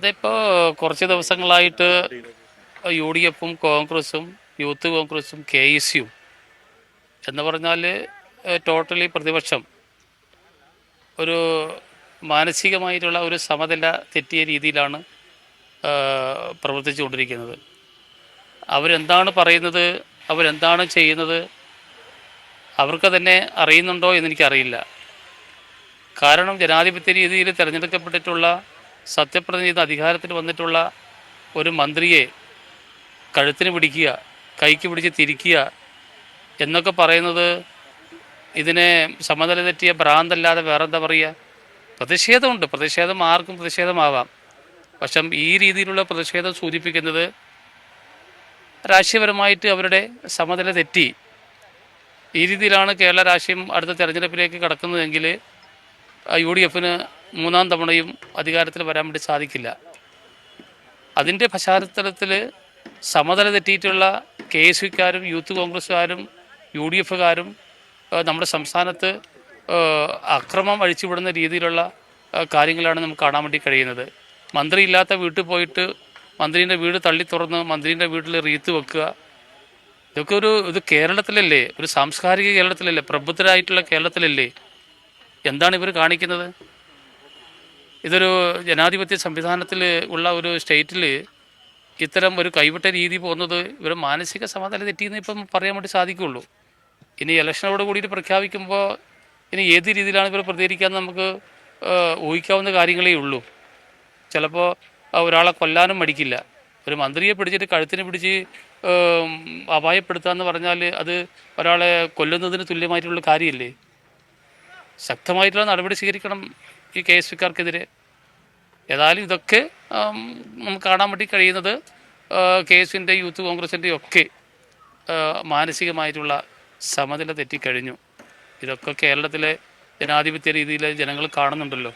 അതിപ്പോൾ കുറച്ച് ദിവസങ്ങളായിട്ട് യു ഡി എഫും കോൺഗ്രസും യൂത്ത് കോൺഗ്രസും കെ എസ് യും എന്ന് പറഞ്ഞാൽ ടോട്ടലി പ്രതിപക്ഷം ഒരു മാനസികമായിട്ടുള്ള ഒരു സമനില തെറ്റിയ രീതിയിലാണ് പ്രവർത്തിച്ചു കൊണ്ടിരിക്കുന്നത്. അവരെന്താണ് പറയുന്നത്, അവരെന്താണ് ചെയ്യുന്നത്, അവർക്ക് തന്നെ അറിയുന്നുണ്ടോ എന്നെനിക്കറിയില്ല. കാരണം ജനാധിപത്യ രീതിയിൽ തിരഞ്ഞെടുക്കപ്പെട്ടിട്ടുള്ള സത്യപ്രതിനിധി അധികാരത്തിൽ വന്നിട്ടുള്ള ഒരു മന്ത്രിയെ കഴുത്തിന് പിടിക്കുക, കൈക്ക് പിടിച്ച് തിരിക്കുക എന്നൊക്കെ പറയുന്നത് ഇതിനെ സമനില തെറ്റിയ ഭ്രാന്തല്ലാതെ വേറെന്താ പറയുക? പ്രതിഷേധമുണ്ട്, പ്രതിഷേധം ആർക്കും പ്രതിഷേധമാവാം. പക്ഷെ ഈ രീതിയിലുള്ള പ്രതിഷേധം സൂചിപ്പിക്കുന്നത് രാഷ്ട്രീയപരമായിട്ട് അവരുടെ സമനില തെറ്റി. ഈ രീതിയിലാണ് കേരള രാഷ്ട്രീയം അടുത്ത തെരഞ്ഞെടുപ്പിലേക്ക് കടക്കുന്നതെങ്കിൽ യു ഡി എഫിന് മൂന്നാം തവണയും അധികാരത്തിൽ വരാൻ വേണ്ടി സാധിക്കില്ല. അതിൻ്റെ പശ്ചാത്തലത്തിൽ സമനില തെറ്റിയിട്ടുള്ള കെ എസ് യുക്കാരും യൂത്ത് കോൺഗ്രസ്സുകാരും യു ഡി എഫുകാരും നമ്മുടെ സംസ്ഥാനത്ത് അക്രമം അഴിച്ചുവിടുന്ന രീതിയിലുള്ള കാര്യങ്ങളാണ് നമുക്ക് കാണാൻ വേണ്ടി കഴിയുന്നത്. മന്ത്രി ഇല്ലാത്ത വീട്ടിൽ പോയിട്ട് മന്ത്രീൻ്റെ വീട് തള്ളി തുറന്ന് മന്ത്രീൻ്റെ വീട്ടിൽ റീത്ത് വെക്കുക, ഇതൊക്കെ ഇത് കേരളത്തിലല്ലേ, ഒരു സാംസ്കാരിക കേരളത്തിലല്ലേ, പ്രബുദ്ധരായിട്ടുള്ള കേരളത്തിലല്ലേ? എന്താണ് ഇവർ കാണിക്കുന്നത്? ഇതൊരു ജനാധിപത്യ സംവിധാനത്തിൽ ഉള്ള ഒരു സ്റ്റേറ്റിൽ ഇത്തരം ഒരു കൈവിട്ട രീതി പോകുന്നത് ഇവർ മാനസിക സമാധാനം തെറ്റിയെന്ന് ഇപ്പം പറയാൻ വേണ്ടി സാധിക്കുള്ളൂ. ഇനി ഇലക്ഷനോട് കൂടിയിട്ട് പ്രഖ്യാപിക്കുമ്പോൾ ഇനി ഏത് രീതിയിലാണ് ഇവർ പ്രതികരിക്കാമെന്ന് നമുക്ക് ഊഹിക്കാവുന്ന കാര്യങ്ങളേ ഉള്ളൂ. ചിലപ്പോൾ ഒരാളെ കൊല്ലാനും മടിക്കില്ല. ഒരു മന്ത്രിയെ പിടിച്ചിട്ട് കഴുത്തിന് പിടിച്ച് അപായപ്പെടുത്തുക എന്ന് പറഞ്ഞാൽ അത് ഒരാളെ കൊല്ലുന്നതിന് തുല്യമായിട്ടുള്ള കാര്യമല്ലേ? ശക്തമായിട്ടുള്ള നടപടി സ്വീകരിക്കണം ഈ കെ എസ് പിക്കാർക്കെതിരെ. ഏതായാലും ഇതൊക്കെ നമുക്ക് കാണാൻ വേണ്ടി കഴിയുന്നത് കെ എസിൻ്റെ യൂത്ത് കോൺഗ്രസിൻ്റെ ഒക്കെ മാനസികമായിട്ടുള്ള സമനില തെറ്റിക്കഴിഞ്ഞു. ഇതൊക്കെ കേരളത്തിലെ ജനാധിപത്യ രീതിയിൽ ജനങ്ങൾ കാണുന്നുണ്ടല്ലോ.